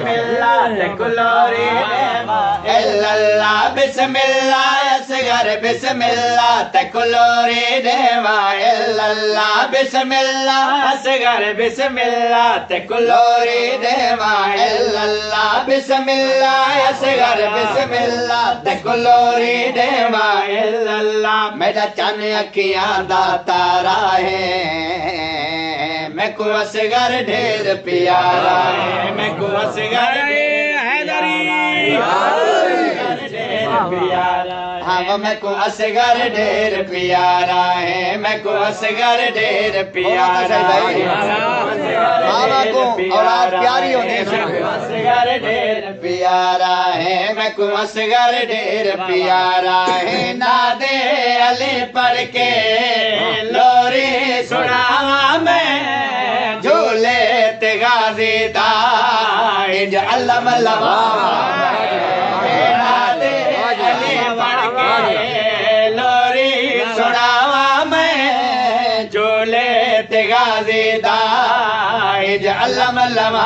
बिस्मिल्लाह तकुलोरी देवा इल्लल्लाह बिस्मिल्लाह असगर बिस्मिल्लाह तकुलोरी देवा इल्लल्लाह बिस्मिल्लाह असगर बिस्मिल्लाह तकुलोरी देवा इल्लल्लाह बिस्मिल्लाह असगर बिस्मिल्लाह तकुलोरी देवा इल्लल्लाह मेरा चन अखियां दा तारा है मैं को असगर ढेर प्यारा है मैं को असगर हैदरी हाँ मैं को असगर ढेर प्यारा है मैं को असगर ढेर प्यारा को औलाद प्यारी होने असगर ढेर प्यारा है मैं को असगर ढेर प्यारा है नादे अली पढ़ के लोरी सुनावा मैं झूले ते गाजी दा इंज अल्लाह मल्लावा नादे अली पढ़ के लोरी सुनावा मैं झूले ते गाजी दा इंज अल्लाह मल्लावा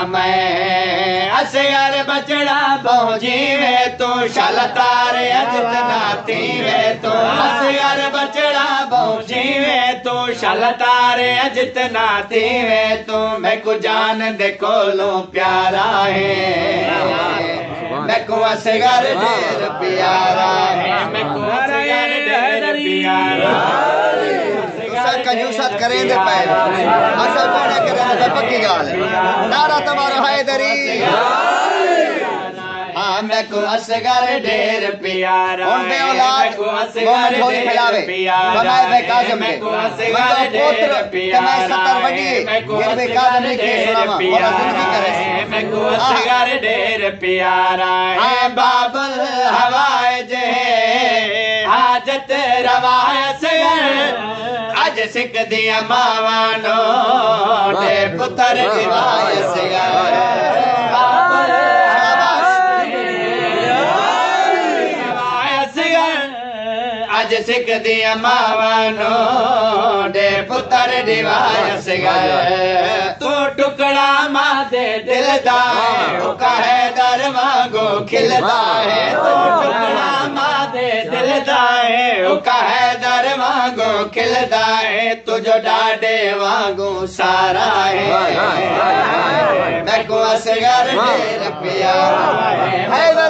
मैं असगर बचड़ा पहुंची वे तू शल तारे अजतना तीवे तू असगर बचड़ा पहुंची वे तू शल तारे अजतना तीवे तू मैं को जान दे कोलों प्यारा है मैं को असगर ढेर प्यारा है मैं को असगर ढेर प्यारा कंजूसत करें दे पहले असल कोने करें दे पक्की गाल है नारा तुम्हारा हैदरी हाँ मैं को असगर ढेर प्यारा उन औलाद को असगर ढेर प्यारा मैं काज़िम मैं को असगर ढेर प्यारा मैं सतर बड़ी गिर में काज़िम के सुनामा और जिंदगी करे मैं को असगर ढेर प्यारा है बाबुल हवाइज है हाजत रवायत आज सिख दिया मावानो दे पुत्र दिवायत आज सिख दिया मावानो दे पुत्र दिवायत तू टुकड़ा मां दे दिल दा है कहे दर वांगो खिलदा है तू टुकड़ा मां दे दिल दा है कहे दर वांगो खिलदा है तुझो डाडे वांगो सारा है मैं को असगर ढेर प्यारा है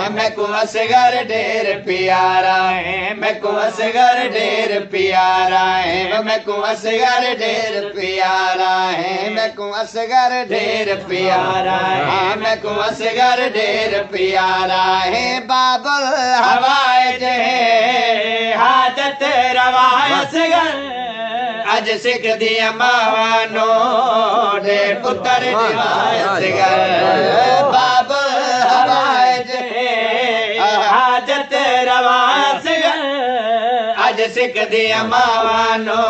मैं को असगर ढेर प्यारा है मैं को असगर ढेर प्यारा है मैं को असगर ढेर प्यारा है मैं को असगर ढेर प्यारा है मैं को असगर ढेर प्यारा है बाबुल हवाइज है हाजत रवायत आज सिख दिया मावानो दे पुत्र दिवायत बाबुल हवाइज हाजत रवायत आज सिख दिया मावानो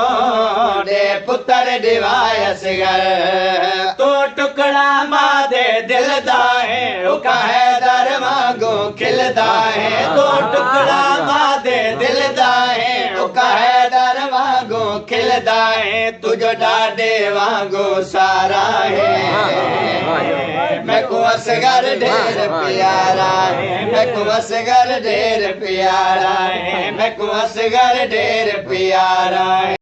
दे पुत्र दिवायत तो टुकड़ा मां दे दिल दा है कहे दर वांगो खिलदा है तो टुकड़ा मां दे दिल दा है कहे दर वांगो खिलदा है तुझो डाडे वांगो सारा है मैं को असगर ढेर प्यारा है मैं को असगर ढेर प्यारा है मैं को असगर ढेर प्यारा है